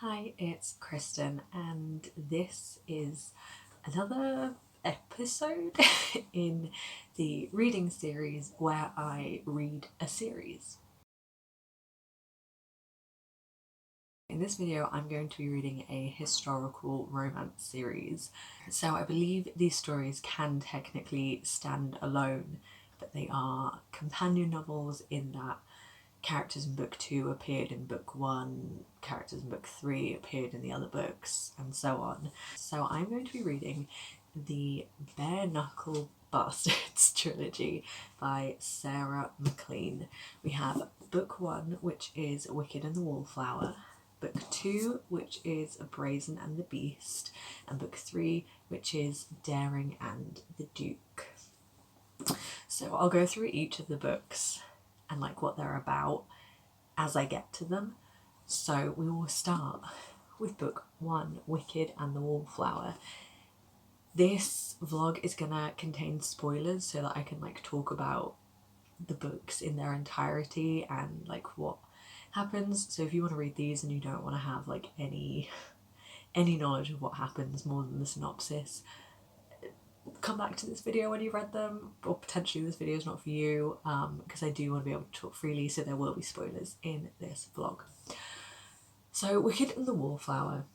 Hi, it's Kristen, and this is another episode in the reading series where I read a series. In this video, I'm going to be reading a historical romance series. So I believe these stories can technically stand alone, but they are companion novels in that characters in book 2 appeared in book 1, characters in book 3 appeared in the other books, and so on. So I'm going to be reading the Bareknuckle Bastards trilogy by Sarah MacLean. We have book 1, which is Wicked and the Wallflower, book 2, which is Brazen and the Beast, and book 3, which is Daring and the Duke. So I'll go through each of the books and what they're about as I get to them. So we will start with book 1, Wicked and the Wallflower. This vlog is gonna contain spoilers so that I can talk about the books in their entirety and what happens. So if you want to read these and you don't want to have any knowledge of what happens more than the synopsis, come back to this video when you've read them, or potentially this video is not for you, because I do want to be able to talk freely, so there will be spoilers in this vlog. So Wicked and the Wallflower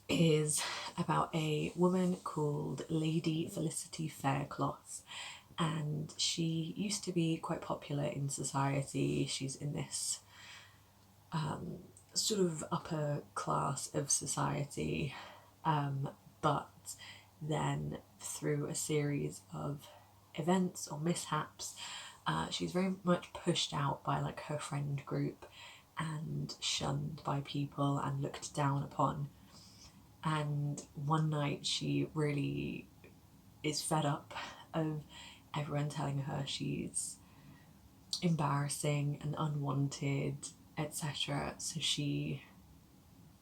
is about a woman called Lady Felicity Faircloth, and she used to be quite popular in society. She's in this sort of upper class of society, but then through a series of events or mishaps, she's very much pushed out by her friend group and shunned by people and looked down upon. And one night she really is fed up of everyone telling her she's embarrassing and unwanted, etc. So she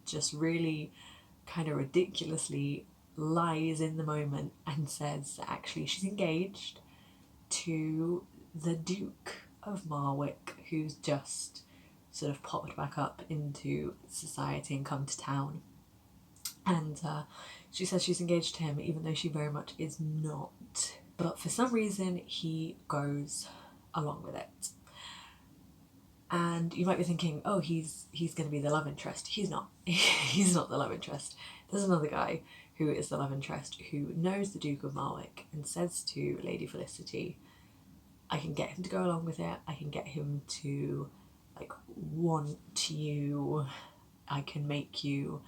just really kind of ridiculously lies in the moment and says that actually she's engaged to the Duke of Marwick, who's just sort of popped back up into society and come to town. And she says she's engaged to him even though she very much is not. But for some reason he goes along with it. And you might be thinking, oh, he's going to be the love interest. He's not. He's not the love interest. There's another guy who is the love interest who knows the Duke of Marwick and says to Lady Felicity, I can get him to go along with it. I can get him to want you. I can make you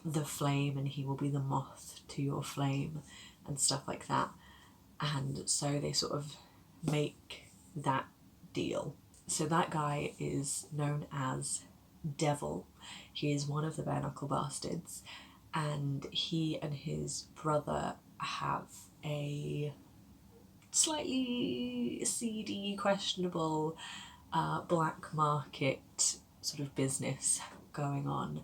the flame and he will be the moth to your flame and stuff like that. And so they sort of make that deal. So that guy is known as Devil. He is one of the Bareknuckle Bastards, and he and his brother have a slightly seedy, questionable black market sort of business going on,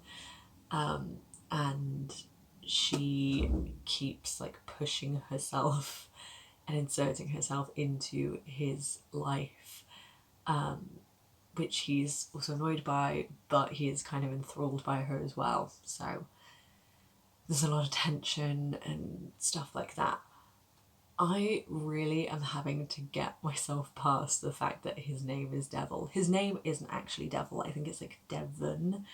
and she keeps pushing herself and inserting herself into his life, which he's also annoyed by, but he is kind of enthralled by her as well. So there's a lot of tension and stuff like that. I really am having to get myself past the fact that his name is Devil. His name isn't actually Devil, I think it's Devon,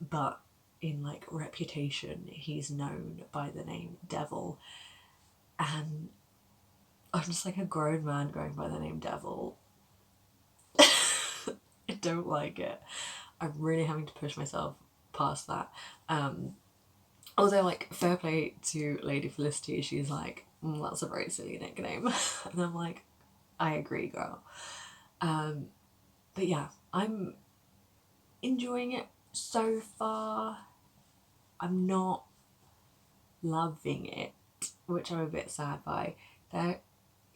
but in reputation he's known by the name Devil. And I'm just a grown man going by the name Devil. I don't like it. I'm really having to push myself past that. Although fair play to Lady Felicity, she's that's a very silly nickname. And I'm I agree, girl. But yeah, I'm enjoying it so far. I'm not loving it, which I'm a bit sad by. There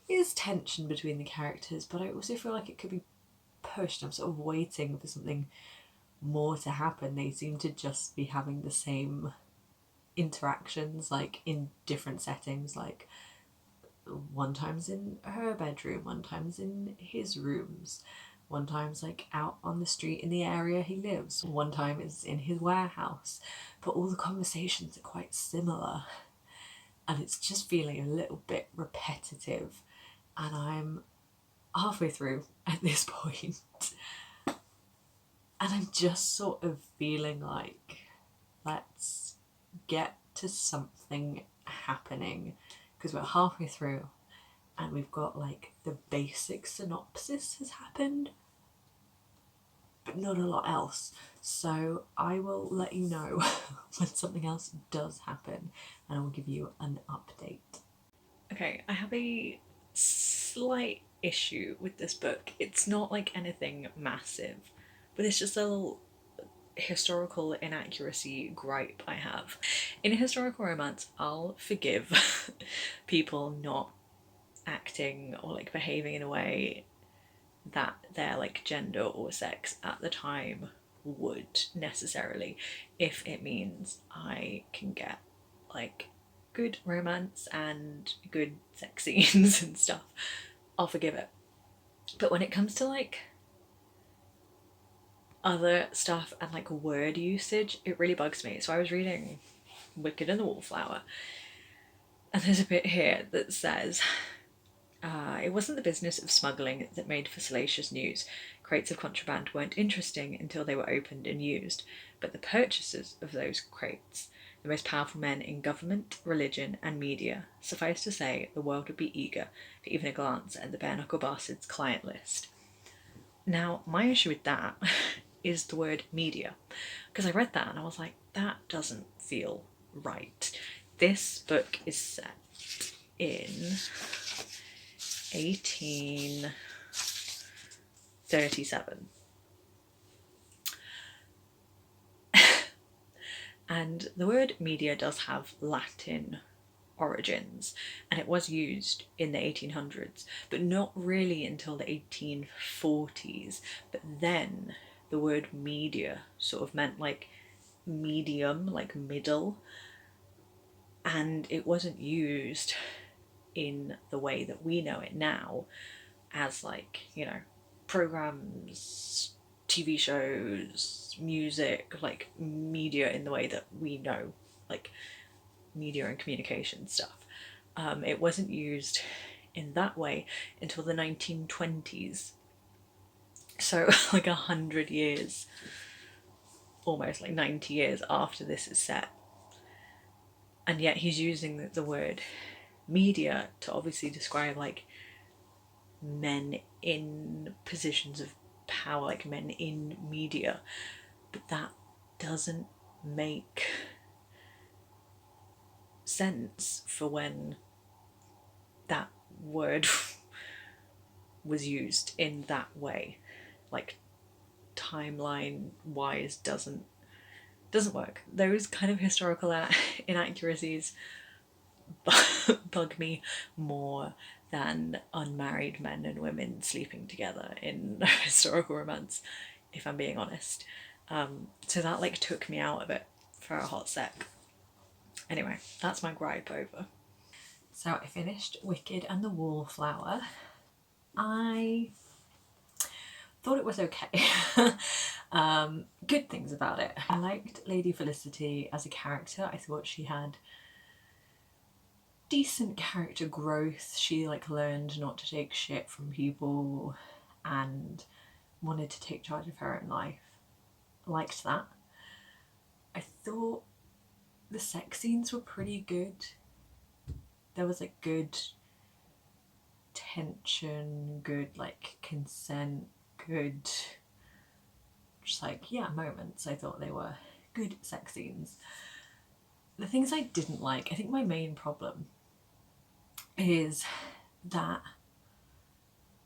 is tension between the characters, but I also feel it could be pushed. I'm sort of waiting for something more to happen. They seem to just be having the same interactions in different settings. One time's in her bedroom, one time's in his rooms, One time's like out on the street in the area he lives. One time it's in his warehouse. But all the conversations are quite similar. And it's just feeling a little bit repetitive. And I'm halfway through at this point. And I'm just sort of feeling like, let's get to something happening. Because we're halfway through and we've got like the basic synopsis has happened, but not a lot else. So I will let you know when something else does happen and I will give you an update. Okay, I have a slight issue with this book. It's not like anything massive, but it's just a little historical inaccuracy gripe I have. In a historical romance, I'll forgive people not acting or like behaving in a way that their like gender or sex at the time would necessarily, if it means I can get like good romance and good sex scenes and stuff. I'll forgive it. But when it comes to like other stuff and like word usage, it really bugs me. So I was reading Wicked and the Wallflower, and there's a bit here that says, it wasn't the business of smuggling that made for salacious news. Crates of contraband weren't interesting until they were opened and used, but the purchasers of those crates, the most powerful men in government, religion, and media. Suffice to say, the world would be eager for even a glance at the Bareknuckle Bastards client list. Now, my issue with that is the word media, because I read that and I was like, that doesn't feel right. This book is set in 1837. And the word media does have Latin origins, and it was used in the 1800s, but not really until the 1840s. But then the word media sort of meant like medium, like middle, and it wasn't used in the way that we know it now as like, you know, programs, TV shows, music, like media in the way that we know, like media and communication stuff. It wasn't used in that way until the 1920s. So like 100 years, almost like 90 years after this is set. And yet he's using the word media to obviously describe like men in positions of power, like men in media, but that doesn't make sense for when that word was used in that way. Like timeline wise doesn't work. Those kind of historical inaccuracies bug me more than unmarried men and women sleeping together in a historical romance, if I'm being honest. So that like took me out of it for a hot sec. Anyway, that's my gripe over. So I finished Wicked and the Wallflower. I thought it was okay. Good things about it. I liked Lady Felicity as a character. I thought she had decent character growth. She like learned not to take shit from people and wanted to take charge of her own life. Liked that. I thought the sex scenes were pretty good. There was like good tension, good like consent, good just like, yeah, moments. I thought they were good sex scenes. The things I didn't like, I think my main problem is that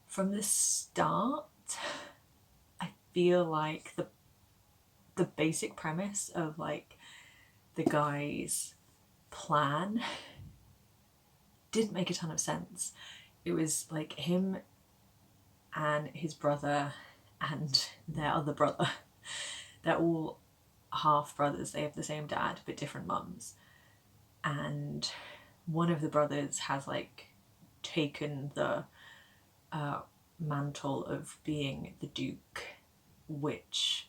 from the start I feel like the basic premise of like the guy's plan didn't make a ton of sense. It was like him and his brother and their other brother. They're all half brothers. They have the same dad but different mums. And one of the brothers has like taken the mantle of being the Duke, which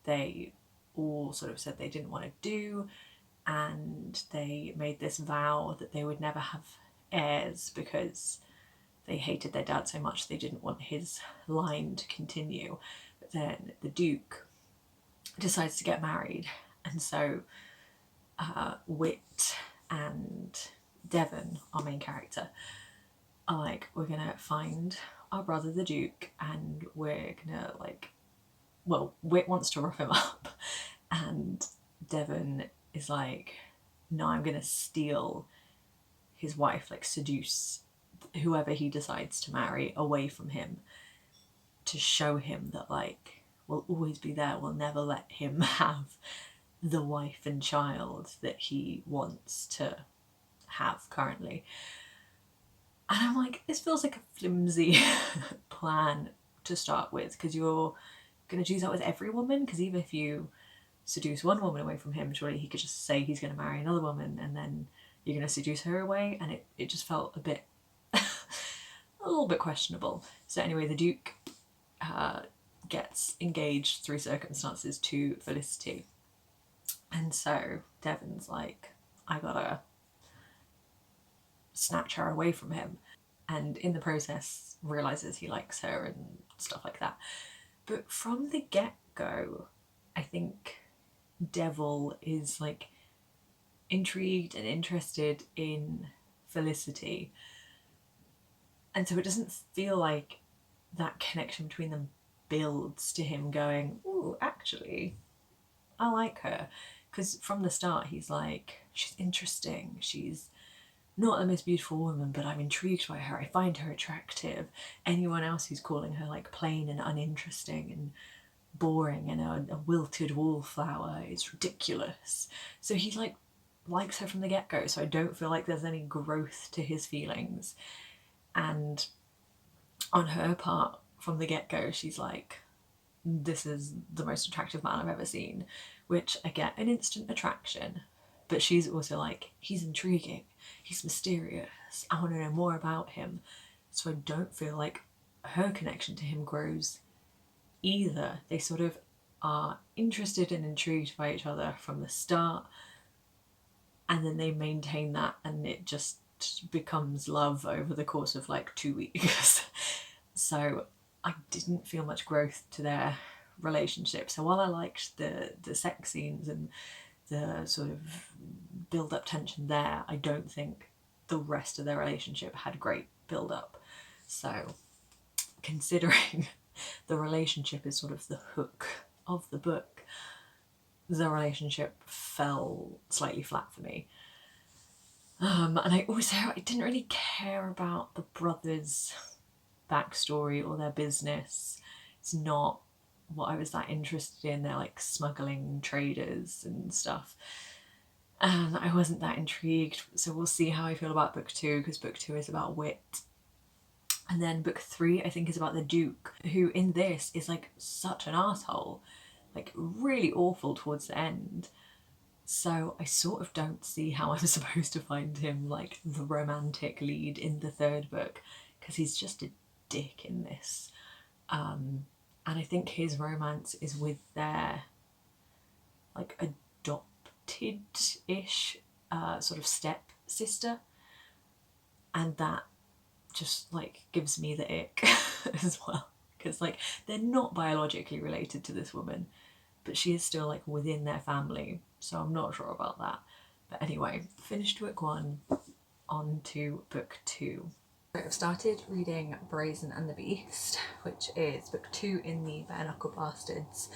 they all sort of said they didn't want to do, and they made this vow that they would never have heirs because they hated their dad so much they didn't want his line to continue. But then the Duke decides to get married, and so Wit and Devon, our main character, are like, we're gonna find our brother the Duke and we're gonna like, well, Wit wants to rough him up and Devon is like, no, I'm gonna steal his wife, like seduce whoever he decides to marry away from him to show him that like we'll always be there, we'll never let him have the wife and child that he wants to have currently. And I'm like, this feels like a flimsy plan to start with, because you're going to do that with every woman, because even if you seduce one woman away from him, surely he could just say he's going to marry another woman and then you're going to seduce her away, and it just felt a bit a little bit questionable. So anyway, the Duke gets engaged through circumstances to Felicity, and so Devon's like, I gotta snatch her away from him, and in the process realizes he likes her and stuff like that. But from the get-go, I think Devil is like intrigued and interested in Felicity, and so it doesn't feel like that connection between them builds to him going, ooh, actually I like her. Because from the start he's like, she's interesting, she's not the most beautiful woman, but I'm intrigued by her, I find her attractive. Anyone else who's calling her like plain and uninteresting and boring and a wilted wallflower is ridiculous. So he like likes her from the get-go, so I don't feel like there's any growth to his feelings. And on her part, from the get-go, she's like, this is the most attractive man I've ever seen, which I get an instant attraction, but she's also like, he's intriguing, he's mysterious, I want to know more about him. So I don't feel like her connection to him grows either. They sort of are interested and intrigued by each other from the start, and then they maintain that, and it just becomes love over the course of like 2 weeks. So I didn't feel much growth to their relationship. So while I liked the sex scenes and the sort of build up tension there, I don't think the rest of their relationship had great build up. So considering the relationship is sort of the hook of the book, the relationship fell slightly flat for me. And I didn't really care about the brothers' backstory or their business. It's not what I was that interested in. They're like smuggling traders and stuff, and I wasn't that intrigued. So we'll see how I feel about book 2, because book 2 is about Wit. And then book 3 I think is about the Duke, who in this is like such an asshole, like really awful towards the end. So I sort of don't see how I'm supposed to find him like the romantic lead in the 3rd book, because he's just a dick in this. And I think his romance is with their like adopted-ish sort of step sister, and that just like gives me the ick as well, because like they're not biologically related to this woman, but she is still like within their family, so I'm not sure about that. But anyway, finished book 1, on to book 2. I've started reading Brazen and the Beast, which is book 2 in the Bareknuckle Bastards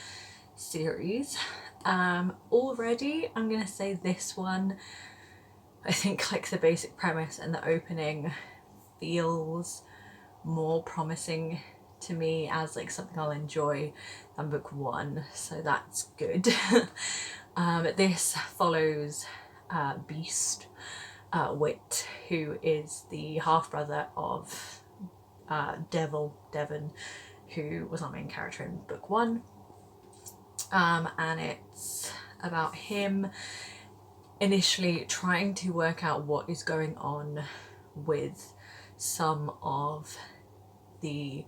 series. Already I'm gonna say this one, I think like the basic premise and the opening feels more promising to me as like something I'll enjoy than book 1, so that's good. This follows Beast, Wit, who is the half-brother of Devon, who was our main character in book 1. And it's about him initially trying to work out what is going on with some of the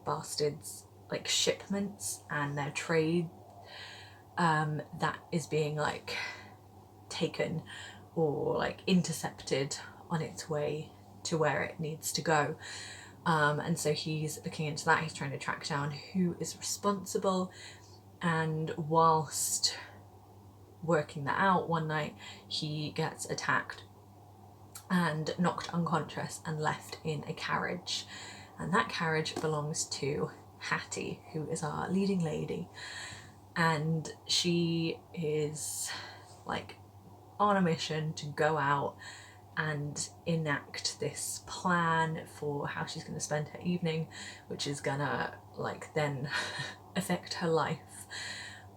bastards like shipments and their trade that is being like taken or like intercepted on its way to where it needs to go. And so he's looking into that. He's trying to track down who is responsible, and whilst working that out, one night he gets attacked and knocked unconscious and left in a carriage, and that carriage belongs to Hattie, who is our leading lady, and she is like on a mission to go out and enact this plan for how she's going to spend her evening, which is gonna like then affect her life.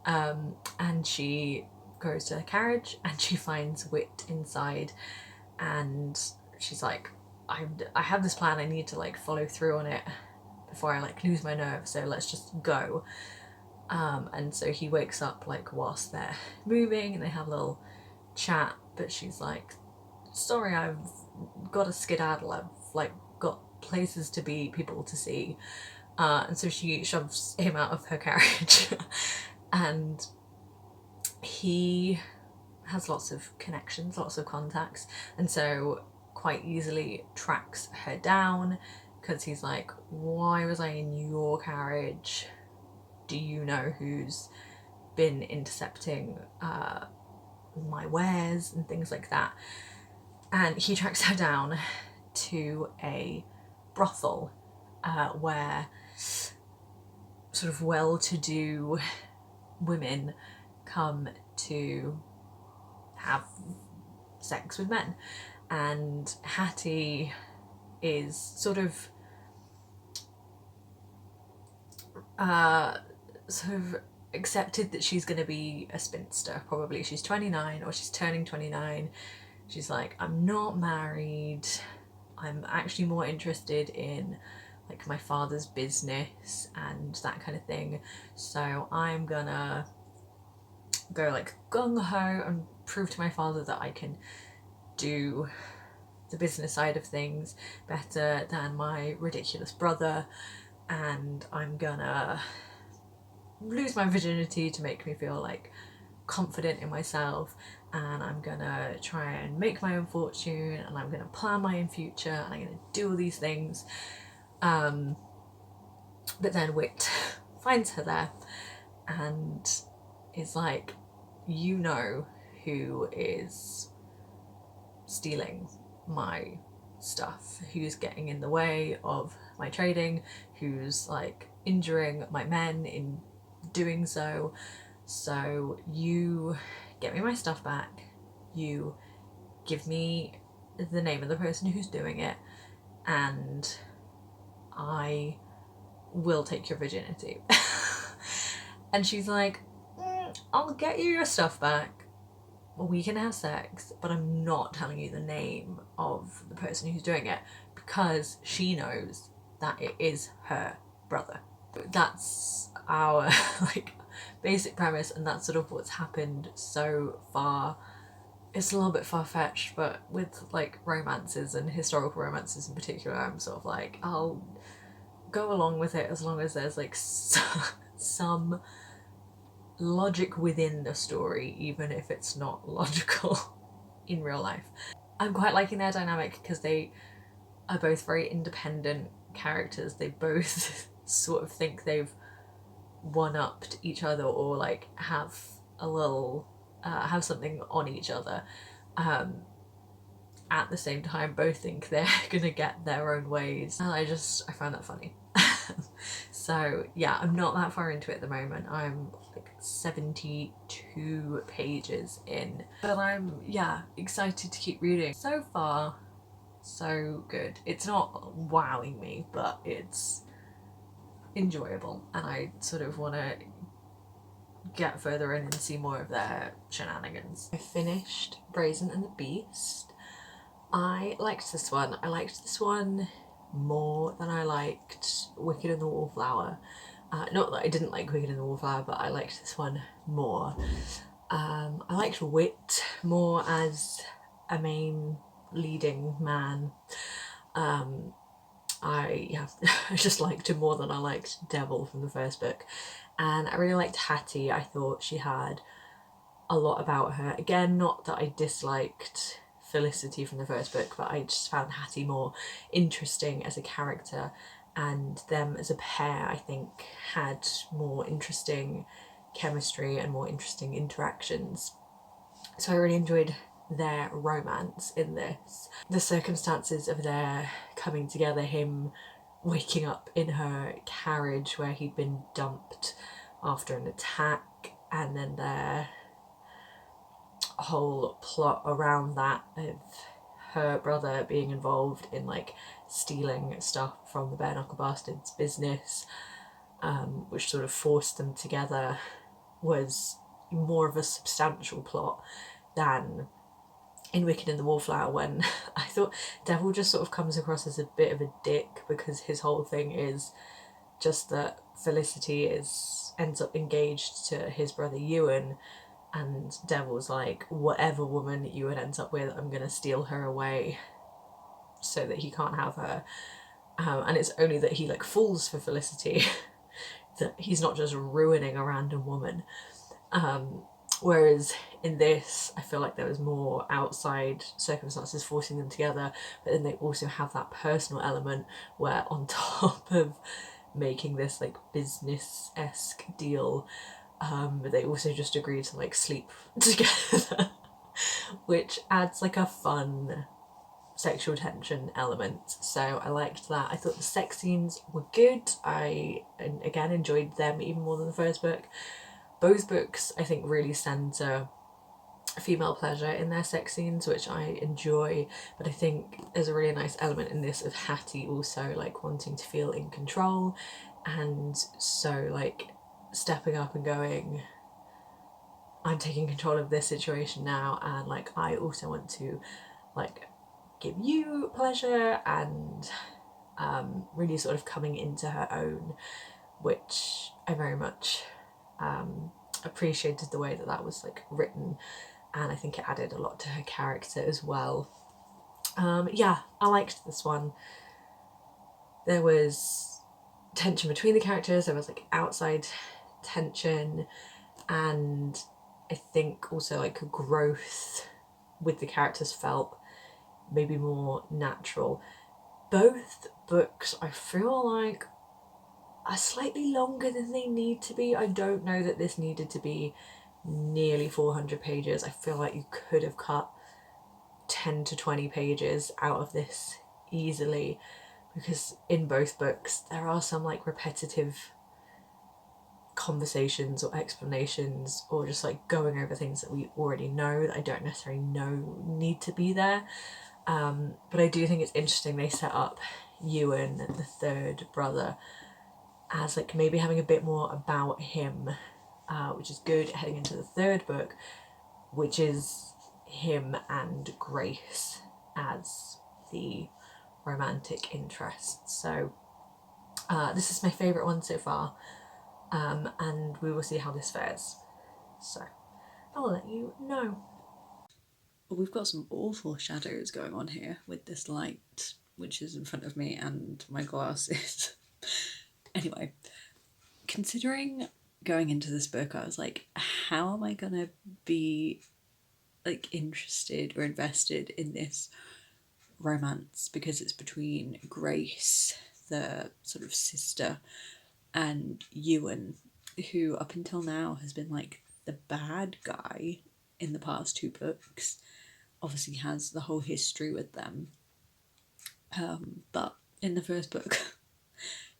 And she goes to the carriage and she finds Wit inside, and she's like, I have this plan, I need to like follow through on it before I like lose my nerve, so let's just go. And so he wakes up like whilst they're moving and they have a little chat, but she's like, sorry, I've got to skedaddle, I've like got places to be, people to see. And so she shoves him out of her carriage and he has lots of connections, lots of contacts, and so quite easily tracks her down because he's like, why was I in your carriage? Do you know who's been intercepting my wares and things like that? And he tracks her down to a brothel where sort of well-to-do women come to have sex with men, and Hattie is sort of accepted that she's going to be a spinster. Probably she's 29 or she's turning 29. She's like, I'm not married, I'm actually more interested in like my father's business and that kind of thing, so I'm gonna go like gung-ho and prove to my father that I can do the business side of things better than my ridiculous brother, and I'm gonna lose my virginity to make me feel like confident in myself, and I'm gonna try and make my own fortune, and I'm gonna plan my own future, and I'm gonna do all these things. But then Wit finds her there and is like, you know who is stealing my stuff, who's getting in the way of my trading, who's like injuring my men in doing so. So you get me my stuff back, you give me the name of the person who's doing it, and I will take your virginity. And she's like, I'll get you your stuff back, we can have sex, but I'm not telling you the name of the person who's doing it, because she knows that it is her brother. That's our like basic premise, and that's sort of what's happened so far. It's a little bit far-fetched, but with like romances and historical romances in particular, I'm sort of like, I'll go along with it as long as there's like some logic within the story, even if it's not logical in real life. I'm quite liking their dynamic because they are both very independent characters. They both sort of think they've one-upped each other, or like have a little have something on each other. At the same time, both think they're gonna get their own ways, and I found that funny. So yeah, I'm not that far into it at the moment. I'm like 72 pages in, but I'm excited to keep reading. So far so good. It's not wowing me, but it's enjoyable, and I sort of want to get further in and see more of their shenanigans. I finished Brazen and the Beast. I liked this one. I liked this one more than I liked Wicked and the Wallflower. Not that I didn't like Wicked and the Wallflower, but I liked this one more. I liked Wit more as a main leading man. I just liked him more than I liked Devil from the first book. And I really liked Hattie. I thought she had a lot about her. Again, not that I disliked Felicity from the first book, but I just found Hattie more interesting as a character, and them as a pair I think had more interesting chemistry and more interesting interactions. So I really enjoyed their romance in this. The circumstances of their coming together, him waking up in her carriage where he'd been dumped after an attack, and then their whole plot around that of her brother being involved in like stealing stuff from the Bareknuckle Bastards business, which sort of forced them together, was more of a substantial plot than in Wicked and the Wallflower, when I thought Devil just sort of comes across as a bit of a dick, because his whole thing is just that Felicity ends up engaged to his brother Ewan, and Devil's like, whatever woman Ewan ends up with, I'm gonna steal her away so that he can't have her. And it's only that he like falls for Felicity that he's not just ruining a random woman. Whereas in this, I feel like there was more outside circumstances forcing them together, but then they also have that personal element where, on top of making this like business-esque deal, they also just agreed to like sleep together, which adds like a fun sexual tension element. So I liked that. I thought the sex scenes were good. I, again, enjoyed them even more than the first book. Both books, I think, really centre female pleasure in their sex scenes, which I enjoy, but I think there's a really nice element in this of Hattie also like wanting to feel in control, and so like stepping up and going, I'm taking control of this situation now, and like I also want to like give you pleasure, and really sort of coming into her own, which I very much appreciated the way that that was like written, and I think it added a lot to her character as well. Yeah, I liked this one. There was tension between the characters, there was like outside tension, and I think also like a growth with the characters felt maybe more natural. Both books I feel like are slightly longer than they need to be. I don't know that this needed to be nearly 400 pages. I feel like you could have cut 10 to 20 pages out of this easily, because in both books there are some like repetitive conversations or explanations, or just like going over things that we already know that I don't necessarily know need to be there. But I do think it's interesting they set up Ewan, the third brother, as like maybe having a bit more about him, which is good heading into the third book, which is him and Grace as the romantic interest. So this is my favourite one so far, and we will see how this fares. So I'll let you know. We've got some awful shadows going on here with this light, which is in front of me, and my glasses. Anyway, considering going into this book, I was like, how am I gonna be like interested or invested in this romance, because it's between Grace, the sort of sister, and Ewan, who up until now has been like the bad guy in the past two books. Obviously has the whole history with them, but in the first book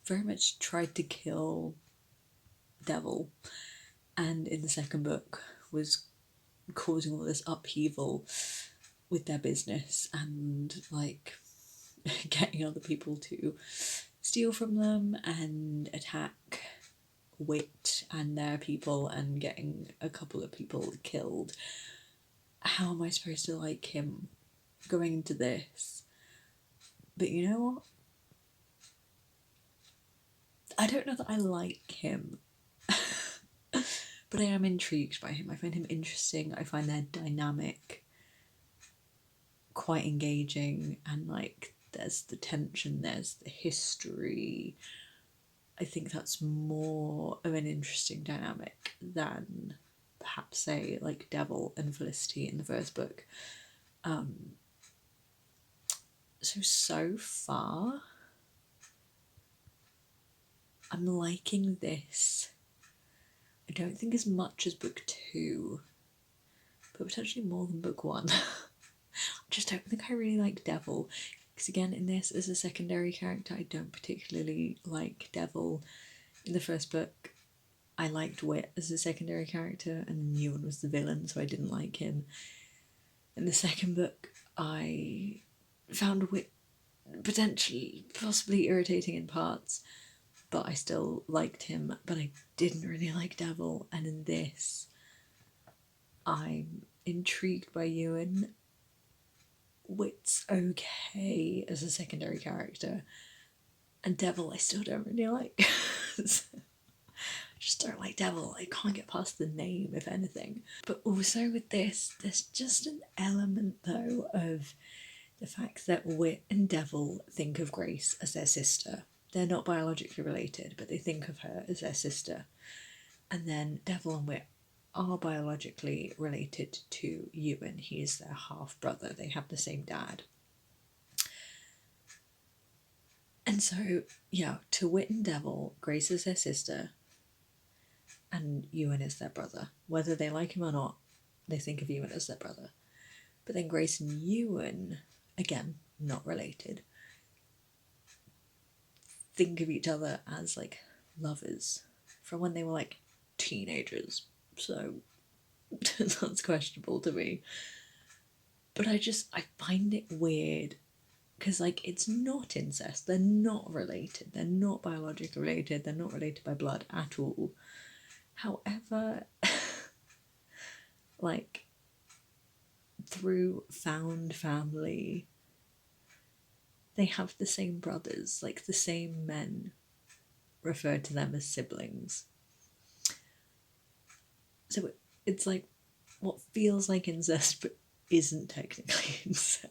very much tried to kill Devil, and in the second book was causing all this upheaval with their business and like getting other people to steal from them and attack Wit and their people and getting a couple of people killed. How am I supposed to like him going into this? But you know what? I don't know that I like him. But I am intrigued by him. I find him interesting. I find their dynamic quite engaging, and like there's the tension, there's the history. I think that's more of an interesting dynamic than perhaps, say, like Devil and Felicity in the first book. So far, I'm liking this. I don't think as much as book 2, but potentially more than book 1. I just don't think I really like Devil. Because again, in this, as a secondary character, I don't particularly like Devil. In the first book, I liked Wit as a secondary character, and Ewan was the villain, so I didn't like him. In the second book, I found Wit possibly irritating in parts, but I still liked him, but I didn't really like Devil. And in this, I'm intrigued by Ewan. Wit's okay as a secondary character, and Devil I still don't really like. I just don't like Devil. I can't get past the name, if anything. But also with this, there's just an element though of the fact that Wit and Devil think of Grace as their sister. They're not biologically related, but they think of her as their sister. And then Devil and Wit are biologically related to Ewan. He is their half brother. They have the same dad. And so, yeah, to Wit and Devil, Grace is their sister and Ewan is their brother. Whether they like him or not, they think of Ewan as their brother. But then Grace and Ewan, again, not related, think of each other as like lovers from when they were like teenagers. So that's questionable to me. But I find it weird because like it's not incest. They're not related. They're not biologically related. They're not related by blood at all. However, like through found family, they have the same brothers, like the same men referred to them as siblings. So it's like what feels like incest but isn't technically incest.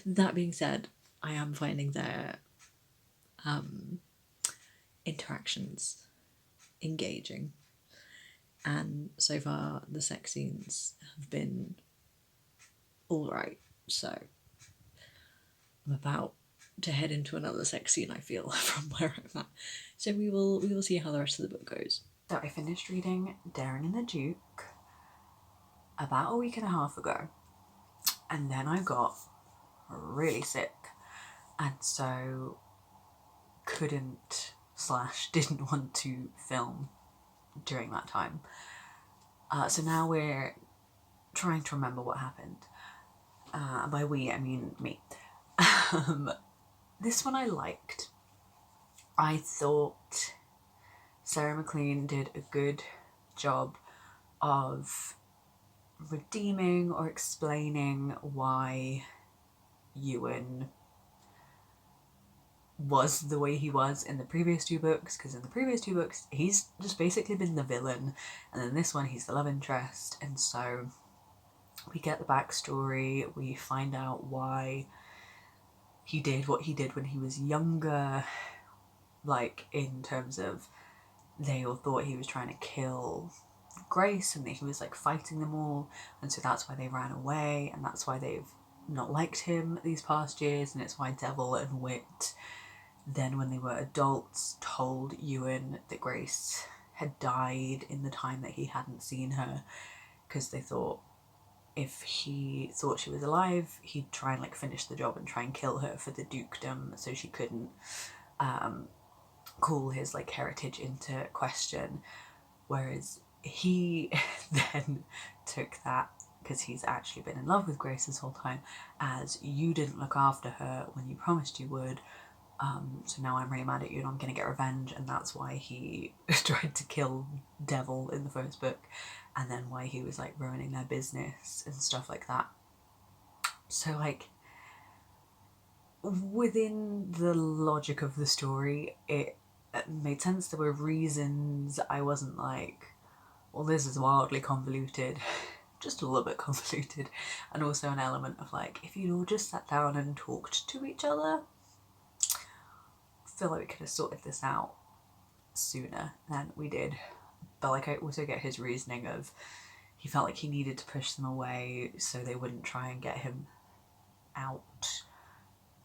That being said, I am finding their interactions engaging, and so far the sex scenes have been alright. So I'm about to head into another sex scene, I feel, from where I'm at. So we will see how the rest of the book goes. So I finished reading Darren and the Duke about a week and a half ago, and then I got really sick, and so didn't want to film during that time. So now we're trying to remember what happened. By we, I mean me. This one I liked. I thought Sarah MacLean did a good job of redeeming or explaining why Ewan was the way he was in the previous 2 books, because in the previous 2 books he's just basically been the villain, and in this one he's the love interest, and so we get the backstory, we find out why he did what he did when he was younger, like in terms of they all thought he was trying to kill Grace and that he was like fighting them all, and so that's why they ran away, and that's why they've not liked him these past years, and it's why Devil and Wit then when they were adults told Ewan that Grace had died in the time that he hadn't seen her, because they thought if he thought she was alive he'd try and like finish the job and try and kill her for the dukedom so she couldn't call his like heritage into question, whereas he then took that, because he's actually been in love with Grace this whole time, as you didn't look after her when you promised you would, so now I'm really mad at you and I'm gonna get revenge, and that's why he tried to kill Devil in the first book, and then why he was like ruining their business and stuff like that. So like within the logic of the story it made sense. There were reasons I wasn't like, well, this is wildly convoluted. just a little bit convoluted, and also an element of like, if you'd all just sat down and talked to each other, I feel like we could have sorted this out sooner than we did. But like, I also get his reasoning of he felt like he needed to push them away so they wouldn't try and get him out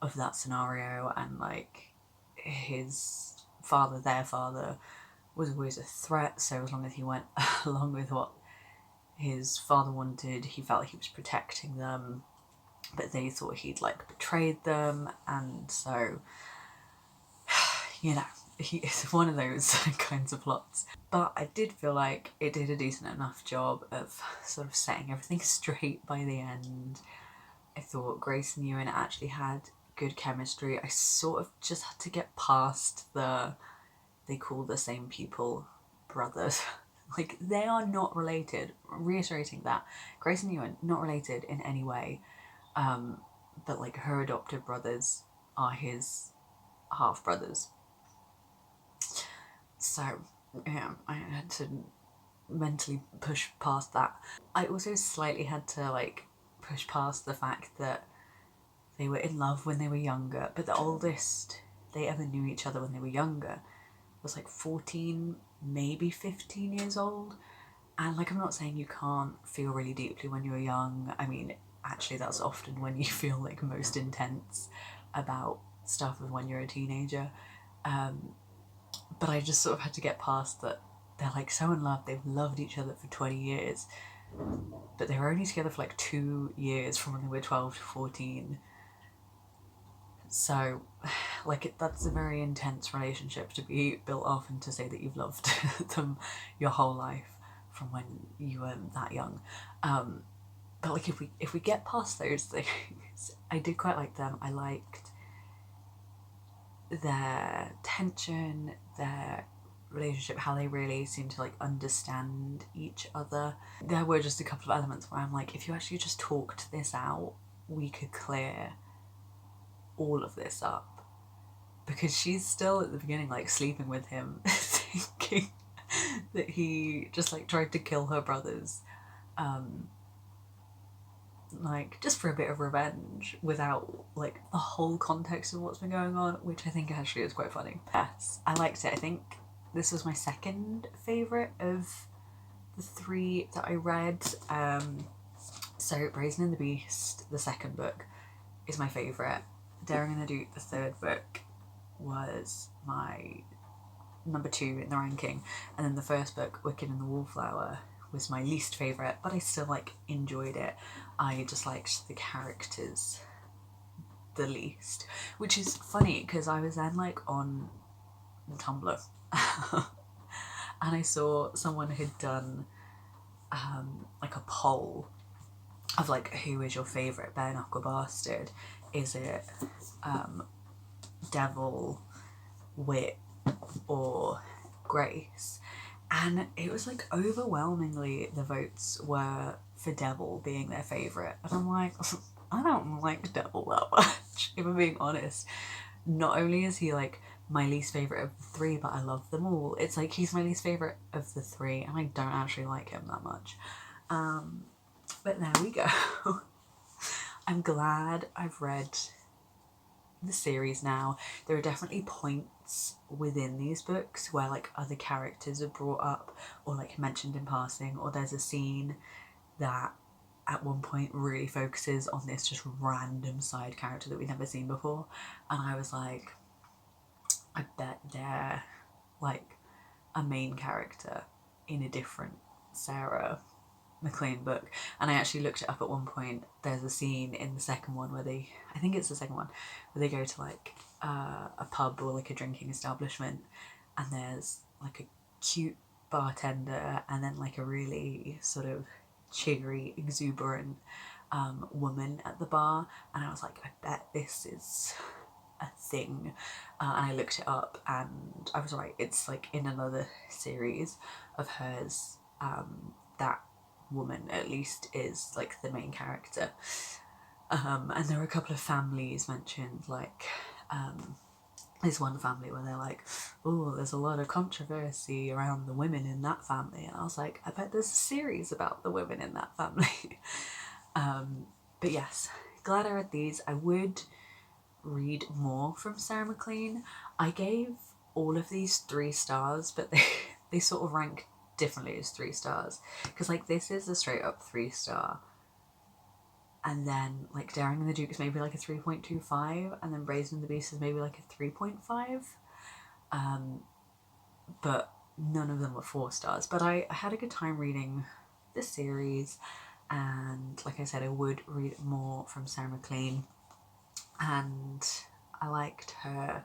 of that scenario, and like his father, their father, was always a threat, so as long as he went along with what his father wanted, he felt like he was protecting them, but they thought he'd like betrayed them, and so you know, it's one of those kinds of plots. But I did feel like it did a decent enough job of sort of setting everything straight by the end. I thought Grace and Ewan actually had good chemistry. I sort of just had to get past they call the same people brothers. Like, they are not related. Reiterating that. Grace and Ewan, not related in any way. But like, her adopted brothers are his half brothers. So, yeah, I had to mentally push past that. I also slightly had to like push past the fact that they were in love when they were younger, but the oldest they ever knew each other when they were younger was like 14, maybe 15 years old. And like, I'm not saying you can't feel really deeply when you're young. I mean, actually, that's often when you feel like most intense about stuff of when you're a teenager. But I just sort of had to get past that they're like so in love, they've loved each other for 20 years, but they were only together for like 2 years from when they were 12 to 14. So, like, that's a very intense relationship to be built off, and to say that you've loved them your whole life from when you were that young. But like, if we get past those things, I did quite like them. I liked their tension, their relationship, how they really seem to like understand each other. There were just a couple of elements where I'm like, if you actually just talked this out, we could clear all of this up. Because she's still at the beginning like sleeping with him, thinking that he just like tried to kill her brothers, like just for a bit of revenge, without like the whole context of what's been going on, which I think actually is quite funny. Yes, I liked it. I think this was my second favourite of the 3 that I read. So Brazen and the Beast, the second book, is my favourite. Daring and the Duke, the third book, was my number 2 in the ranking, and then the first book, Wicked and the Wallflower, was my least favourite, but I still like enjoyed it. I just liked the characters the least, which is funny because I was then like on Tumblr and I saw someone had done like a poll of like, who is your favourite Bareknuckle Bastard? Is it Devil, Wit, or Grace? And it was like overwhelmingly the votes were for Devil being their favourite. And I'm like, I don't like Devil that much, if I'm being honest. Not only is he like my least favourite of the 3, but I love them all. It's like he's my least favourite of the 3, and I don't actually like him that much. But there we go. I'm glad I've read the series now. There are definitely points within these books where like other characters are brought up or like mentioned in passing, or there's a scene that at one point really focuses on this just random side character that we've never seen before, and I was like, I bet they're like a main character in a different Sarah MacLean book. And I actually looked it up at one point. There's a scene in the second one where I think it's the second one, where they go to like a pub or like a drinking establishment, and there's like a cute bartender and then like a really sort of cheery, exuberant woman at the bar, and I was like, I bet this is a thing. And I looked it up and I was right, it's like in another series of hers, that woman at least is like the main character. And there were a couple of families mentioned, like this one family where they're like, oh, there's a lot of controversy around the women in that family, and I was like, I bet there's a series about the women in that family. But yes, glad I read these. I would read more from Sarah MacLean. I gave all of these 3 stars, but they sort of rank differently as 3 stars, because like this is a straight up 3-star, and then like Daring and the Duke is maybe like a 3.25, and then Brazen and the Beast is maybe like a 3.5. But none of them were 4 stars. But I had a good time reading this series, and like I said, I would read more from Sarah MacLean, and I liked her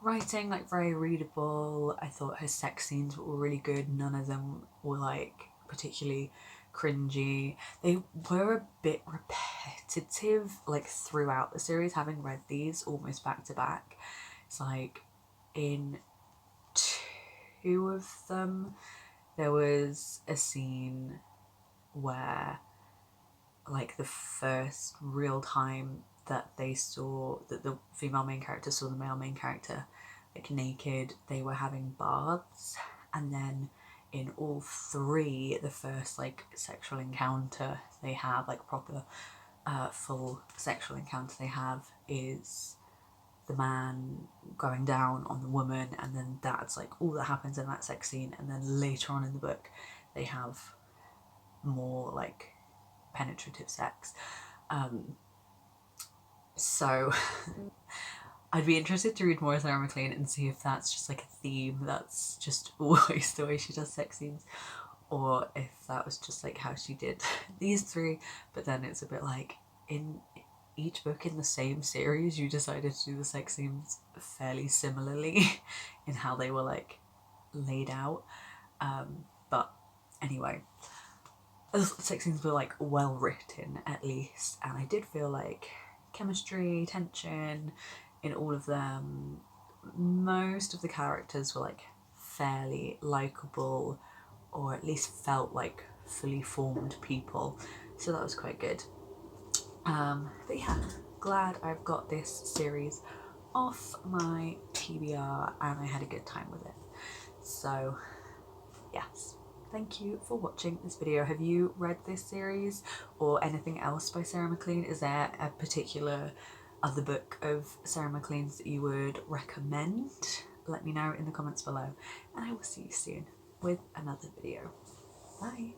writing, like very readable. I thought her sex scenes were really good. None of them were like particularly cringy. They were a bit repetitive like throughout the series, having read these almost back to back. It's like in 2 of them there was a scene where like the first real time that they saw that the female main character saw the male main character like naked, they were having baths, and then in all 3 the first like sexual encounter they have, like proper full sexual encounter they have, is the man going down on the woman, and then that's like all that happens in that sex scene, and then later on in the book they have more like penetrative sex. So I'd be interested to read more Sarah MacLean and see if that's just like a theme that's just always the way she does sex scenes, or if that was just like how she did these 3, but then it's a bit like in each book in the same series you decided to do the sex scenes fairly similarly in how they were like laid out. But anyway, the sex scenes were like well written at least, and I did feel like chemistry, tension in all of them. Most of the characters were like fairly likable, or at least felt like fully formed people, so that was quite good. But yeah, glad I've got this series off my TBR and I had a good time with it. So yes, thank you for watching this video. Have you read this series or anything else by Sarah MacLean? Is there a particular other book of Sarah MacLean's that you would recommend? Let me know in the comments below, and I will see you soon with another video. Bye.